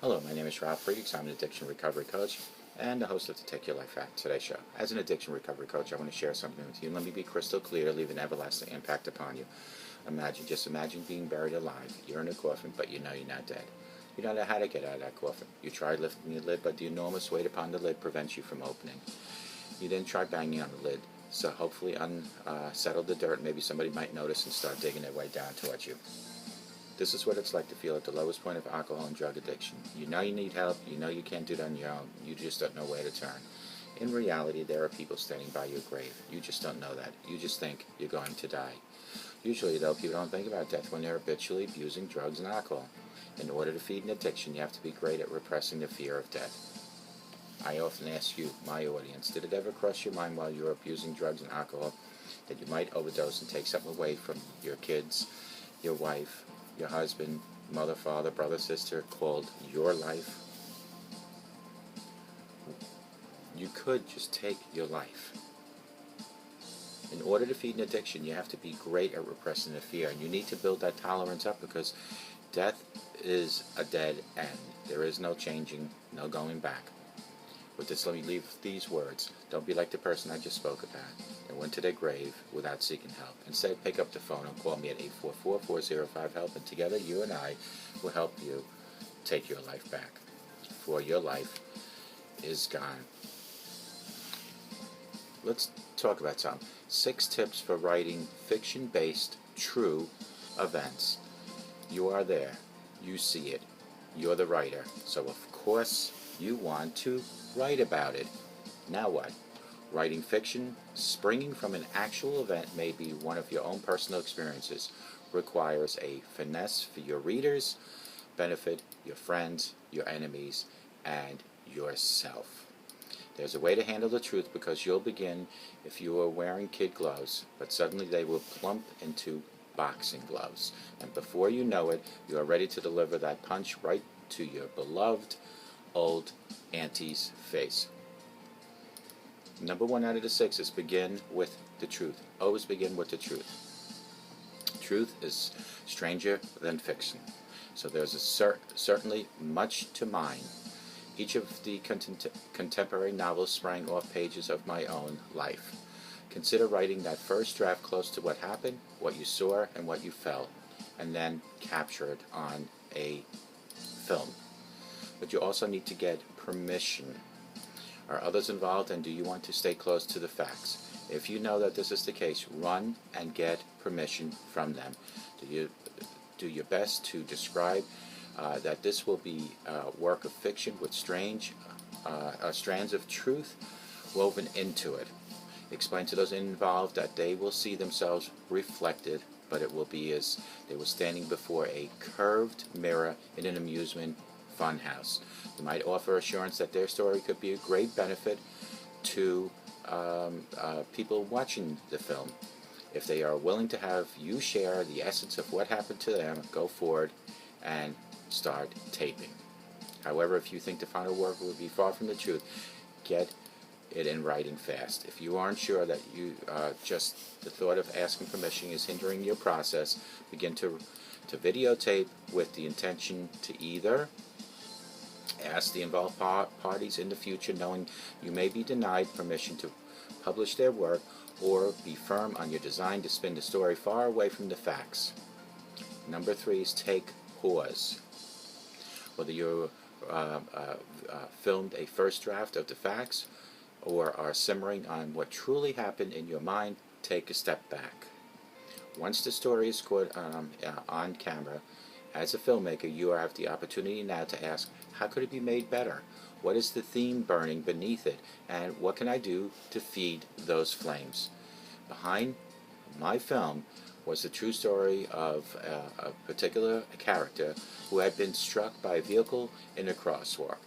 Hello, my name is Ralf Friedrichs. I'm an addiction recovery coach and the host of the Take Your Life Back Today show. As an addiction recovery coach, I want to share something with you. Let me be crystal clear to leave an everlasting impact upon you. Just imagine being buried alive. You're in a coffin, but you know you're not dead. You don't know how to get out of that coffin. You tried lifting the lid, but the enormous weight upon the lid prevents you from opening. You then try banging on the lid, so hopefully unsettle the dirt. Maybe somebody might notice and start digging their way down towards you. This is what it's like to feel at the lowest point of alcohol and drug addiction. You know you need help, you know you can't do it on your own, you just don't know where to turn. In reality, there are people standing by your grave. You just don't know that. You just think you're going to die. Usually, though, people don't think about death when they're habitually abusing drugs and alcohol. In order to feed an addiction, you have to be great at repressing the fear of death. I often ask you, my audience, did it ever cross your mind while you were abusing drugs and alcohol that you might overdose and take something away from your kids, your wife, your husband, mother, father, brother, sister, called your life? You could just take your life. In order to feed an addiction, you have to be great at repressing the fear, and you need to build that tolerance up because death is a dead end. There is no changing, no going back. With this, let me leave these words. Don't be like the person I just spoke about and went to their grave without seeking help. Instead, pick up the phone and call me at 844-405-HELP, and together you and I will help you take your life back. For your life is gone. Let's talk about some 6 tips for writing fiction-based true events. You are there. You see it. You're the writer. So of course you want to write about it. Now what? Writing fiction springing from an actual event, may be one of your own personal experiences, requires a finesse for your readers, benefit your friends, your enemies, and yourself. There's a way to handle the truth because you'll begin if you are wearing kid gloves, but suddenly they will plump into boxing gloves. And before you know it, you are ready to deliver that punch right to your beloved old auntie's face. Number 1 out of the 6 is begin with the truth. Always begin with the truth. Truth is stranger than fiction. So there's certainly much to mine. Each of the contemporary novels sprang off pages of my own life. Consider writing that first draft close to what happened, what you saw, and what you felt, and then capture it on a film. But you also need to get permission. Are others involved, and do you want to stay close to the facts? If you know that this is the case, run and get permission from them. Do your best to describe that this will be a work of fiction with strands of truth woven into it. Explain to those involved that they will see themselves reflected, but it will be as they were standing before a curved mirror in an amusement funhouse. You might offer assurance that their story could be a great benefit to people watching the film. If they are willing to have you share the essence of what happened to them, go forward and start taping. However, if you think the final work will be far from the truth, get it in writing fast. If you aren't sure that you just the thought of asking permission is hindering your process, begin to videotape with the intention to either ask the involved parties in the future, knowing you may be denied permission to publish their work, or be firm on your design to spin the story far away from the facts. Number 3 is take pause. Whether you filmed a first draft of the facts or are simmering on what truly happened in your mind, take a step back. Once the story is caught on camera, as a filmmaker, you have the opportunity now to ask, how could it be made better? What is the theme burning beneath it? And what can I do to feed those flames? Behind my film was the true story of a particular character who had been struck by a vehicle in a crosswalk.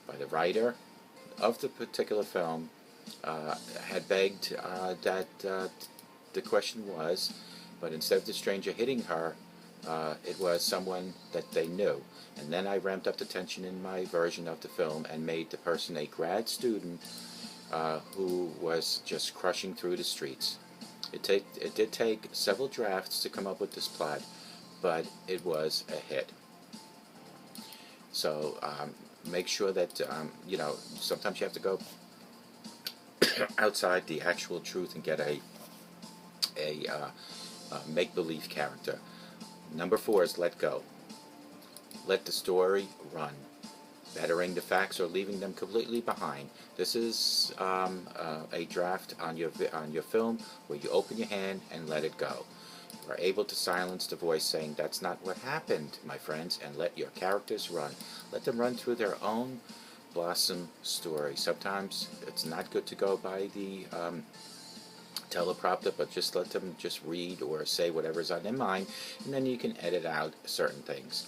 By the writer of the particular film had begged that the question was, but instead of the stranger hitting her, it was someone that they knew. And then I ramped up the tension in my version of the film and made the person a grad student who was just crushing through the streets. It did take several drafts to come up with this plot, but it was a hit. So make sure that, sometimes you have to go outside the actual truth and get a make-believe character. Number 4 is let go. Let the story run. Bettering the facts or leaving them completely behind. This is a draft on your film where you open your hand and let it go. You are able to silence the voice saying, "That's not what happened, my friends," and let your characters run. Let them run through their own blossom story. Sometimes it's not good to go by the teleprompter, but just let them just read or say whatever's on their mind, and then you can edit out certain things.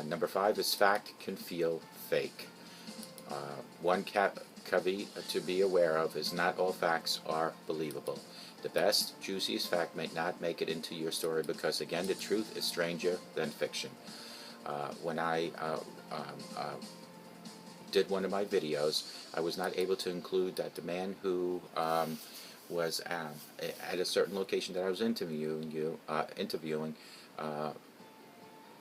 Number 5 is fact can feel fake. One caveat to be aware of is not all facts are believable. The best, juiciest fact may not make it into your story because, again, the truth is stranger than fiction. When I did one of my videos, I was not able to include that the man who was at a certain location that I was interviewing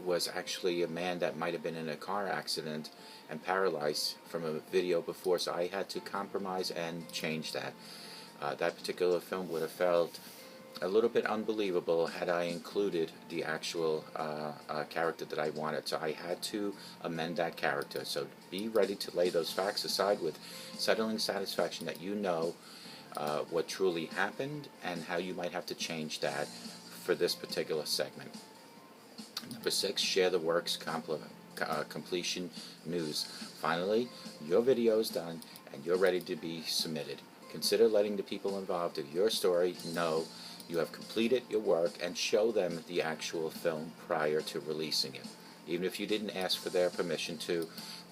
was actually a man that might have been in a car accident and paralyzed from a video before, so I had to compromise and change that. That particular film would have felt a little bit unbelievable had I included the actual character that I wanted, so I had to amend that character. So be ready to lay those facts aside with settling satisfaction that you know what truly happened and how you might have to change that for this particular segment. Number 6, share the work's completion news. Finally, your video is done and you're ready to be submitted. Consider letting the people involved in your story know you have completed your work and show them the actual film prior to releasing it. Even if you didn't ask for their permission to,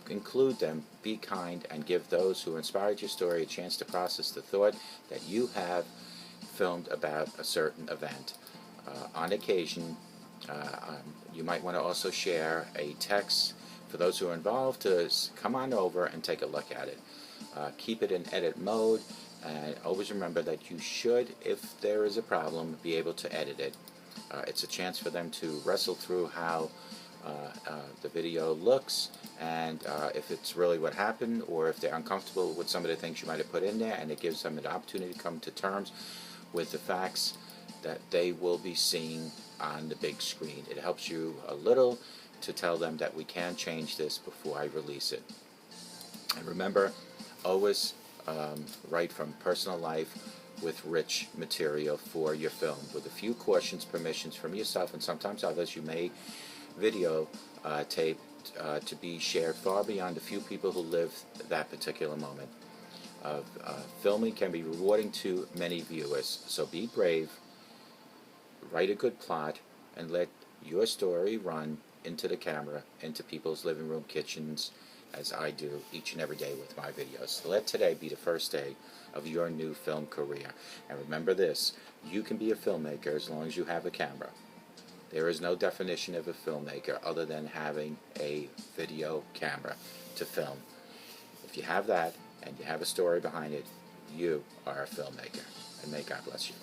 include them, be kind, and give those who inspired your story a chance to process the thought that you have filmed about a certain event. On occasion, you might want to also share a text for those who are involved to come on over and take a look at it. Keep it in edit mode, and always remember that you should, if there is a problem, be able to edit it. It's a chance for them to wrestle through how the video looks, and if it's really what happened, or if they're uncomfortable with some of the things you might have put in there, and it gives them an opportunity to come to terms with the facts that they will be seeing on the big screen. It helps you a little to tell them that we can change this before I release it. And remember, always write from personal life with rich material for your film. With a few cautions, permissions from yourself and sometimes others, you may video tape to be shared far beyond the few people who live that particular moment. Filming can be rewarding to many viewers, so be brave, write a good plot, and let your story run into the camera, into people's living room, kitchens, as I do each and every day with my videos. So let today be the first day of your new film career. And remember this, you can be a filmmaker as long as you have a camera. There is no definition of a filmmaker other than having a video camera to film. If you have that, and you have a story behind it, you are a filmmaker. And may God bless you.